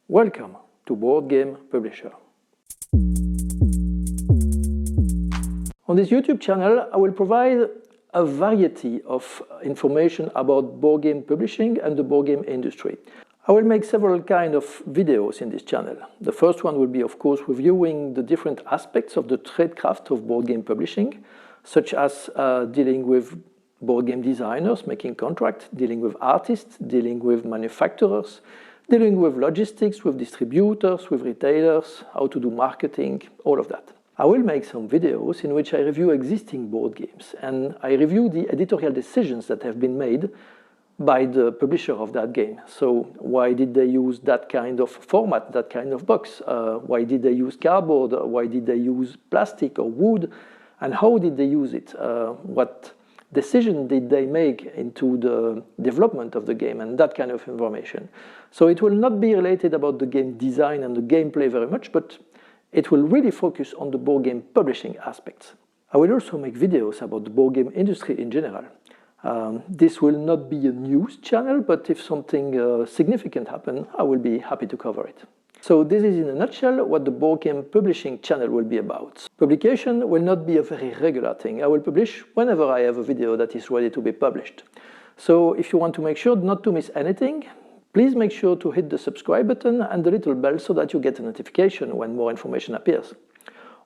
Welcome to Boardgame Publisher. On this YouTube channel, I will provide a variety of information about board game publishing and the board game industry. I will make several kinds of videos in this channel. The first one will be, of course, reviewing the different aspects of the tradecraft of board game publishing, such as dealing with board game designers, making contracts, dealing with artists, dealing with manufacturers, dealing with logistics, with distributors, with retailers, how to do marketing, all of that. I will make some videos in which I review existing board games and I review the editorial decisions that have been made by the publisher of that game. So why did they use that kind of format, that kind of box? Why did they use cardboard? Why did they use plastic or wood? And how did they use it? What decision did they make into the development of the game and that kind of information. So it will not be related about the game design and the gameplay very much, but it will really focus on the board game publishing aspects. I will also make videos about the board game industry in general. This will not be a news channel, but if something significant happens, I will be happy to cover it. So this is in a nutshell what the board game publishing channel will be about. Publication will not be a very regular thing. I will publish whenever I have a video that is ready to be published. So if you want to make sure not to miss anything, please make sure to hit the subscribe button and the little bell so that you get a notification when more information appears.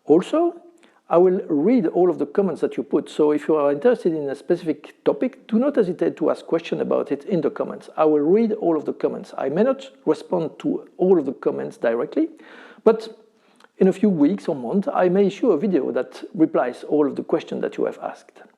Also, I will read all of the comments that you put, so if you are interested in a specific topic, do not hesitate to ask questions about it in the comments. I will read all of the comments. I may not respond to all of the comments directly, but in a few weeks or months, I may issue a video that replies all of the questions that you have asked.